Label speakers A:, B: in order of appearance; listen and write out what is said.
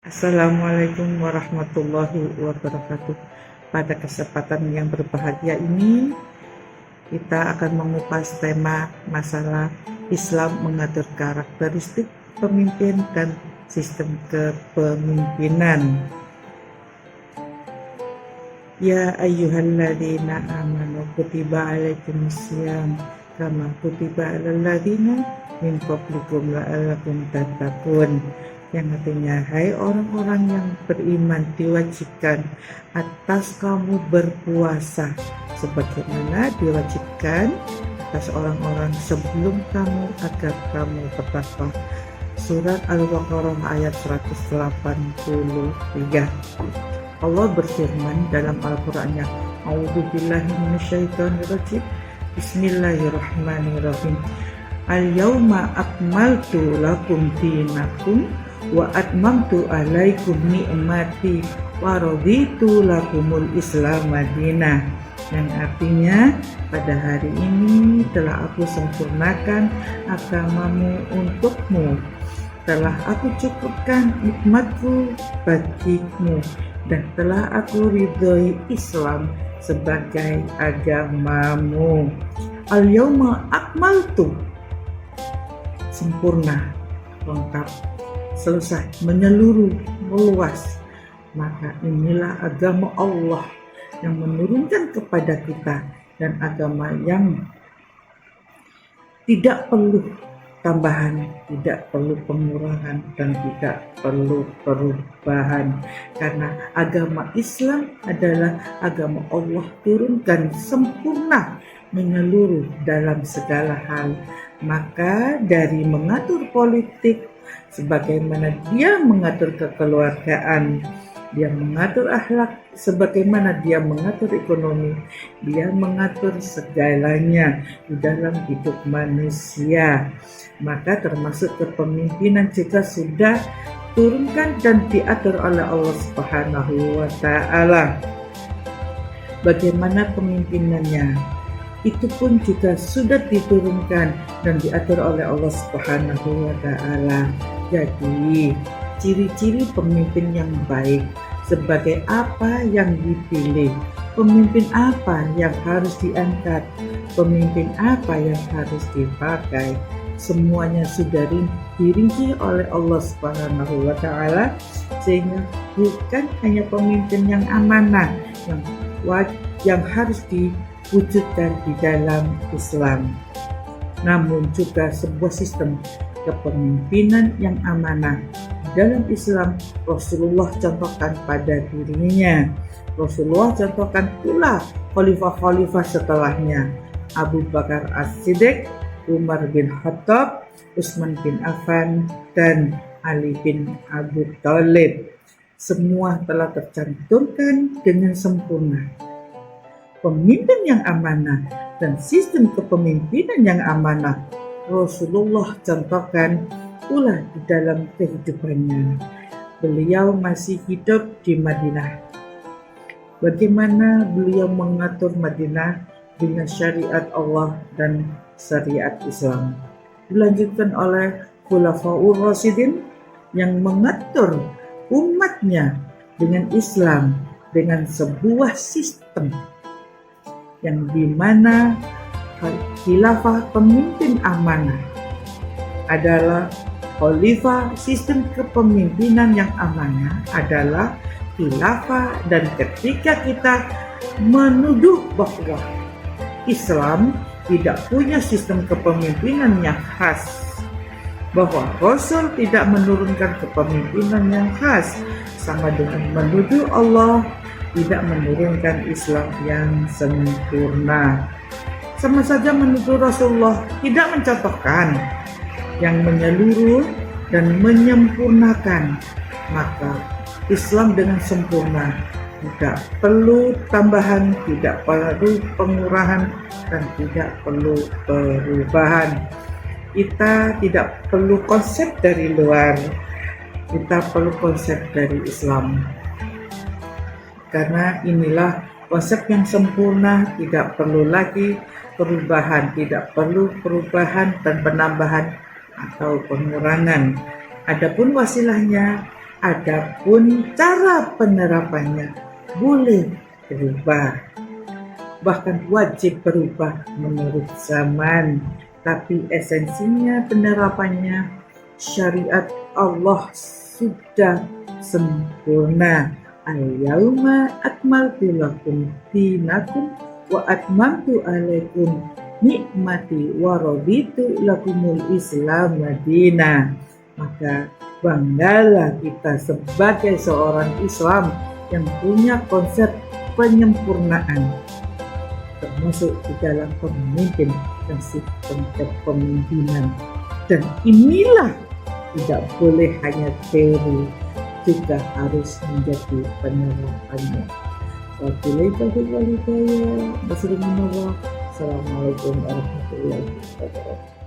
A: Assalamualaikum warahmatullahi wabarakatuh. Pada kesempatan yang berbahagia ini, kita akan mengupas tema masalah Islam mengatur karakteristik pemimpin dan sistem kepemimpinan. Ya ayyuhalladzina amanu kutiba alaikumussyam kama kutiba alal ladzina min qablikum la'allakum tattaqun. Yang artinya, hai orang-orang yang beriman, diwajibkan atas kamu berpuasa sebagaimana diwajibkan atas orang-orang sebelum kamu agar kamu bertakwa. Surat Al-Baqarah ayat 183. Allah berfirman dalam Al-Qur'annya, A'udzubillahi minasyaitonirrajim. Bismillahirrahmanirrahim. Al-yawma akmaltu lakum dinakum wa atmamtu alaikum ni'mati wa raditu lakumul Islam madinah. Yang artinya, pada hari ini telah aku sempurnakan agamamu untukmu, telah aku cukupkan nikmatku bagimu, dan telah aku ridhoi Islam sebagai agamamu. Al-yawma akmaltu, sempurna, lengkap, selesai, menyeluruh, meluas. Maka inilah agama Allah yang menurunkan kepada kita, dan agama yang tidak perlu tambahan, tidak perlu pengurangan, dan tidak perlu perubahan. Karena agama Islam adalah agama Allah turunkan sempurna, menyeluruh dalam segala hal. Maka dari mengatur politik, sebagaimana dia mengatur kekeluargaan, dia mengatur akhlak, sebagaimana dia mengatur ekonomi, dia mengatur segalanya di dalam hidup manusia. Maka termasuk kepemimpinan jika sudah turunkan dan diatur oleh Allah Subhanahu wa Ta'ala. Bagaimana pemimpinannya, itu pun juga sudah diturunkan dan diatur oleh Allah Subhanahu wa Ta'ala. Jadi, ciri-ciri pemimpin yang baik, sebagai apa yang dipilih, pemimpin apa yang harus diangkat, pemimpin apa yang harus dipakai, semuanya sudah dirinci oleh Allah Subhanahu wa Ta'ala, sehingga bukan hanya pemimpin yang amanah yang harus diwujudkan di dalam Islam, namun juga sebuah sistem kepemimpinan yang amanah. Di dalam Islam, Rasulullah contohkan pada dirinya. Rasulullah contohkan pula khalifah-khalifah setelahnya, Abu Bakar As-Siddiq, Umar bin Khattab, Utsman bin Affan, dan Ali bin Abi Thalib. Semua telah tercantumkan dengan sempurna. Pemimpin yang amanah dan sistem kepemimpinan yang amanah Rasulullah contohkan pula di dalam kehidupannya. Beliau masih hidup di Madinah. Bagaimana beliau mengatur Madinah dengan syariat Allah dan syariat Islam. Dilanjutkan oleh Khulafaur Rasyidin yang mengatur umatnya dengan Islam, dengan sebuah sistem yang dimana khilafah pemimpin amanah adalah khalifah, sistem kepemimpinan yang amanah adalah khilafah. Dan ketika kita menuduh bahwa Islam tidak punya sistem kepemimpinan yang khas, bahwa Rasul tidak menurunkan kepemimpinan yang khas, sama dengan menuduh Allah tidak menurunkan Islam yang sempurna. Sama saja menuduh Rasulullah tidak mencontohkan yang menyeluruh dan menyempurnakan. Maka Islam dengan sempurna, tidak perlu tambahan, tidak perlu pengurangan, dan tidak perlu perubahan. Kita tidak perlu konsep dari luar, kita perlu konsep dari Islam. Karena inilah konsep yang sempurna, tidak perlu lagi perubahan, tidak perlu perubahan dan penambahan atau pengurangan. Adapun wasilahnya Adapun cara penerapannya boleh berubah, bahkan wajib berubah menurut zaman, tapi esensinya penerapannya syariat Allah sudah sempurna. Al-yauma akmaltu lakum dinakum wa atmamtu alaikum nikmati wa raditu lakumul Islam madina. Maka banggalah kita sebagai seorang Islam yang punya konsep penyempurnaan, termasuk di dalam pemimpin dan sistem kepemimpinan. Dan inilah tidak boleh hanya teori, juga harus menjadi penerapannya. Wabillahi taufiq wal hidayah. Assalamualaikum warahmatullahi wabarakatuh.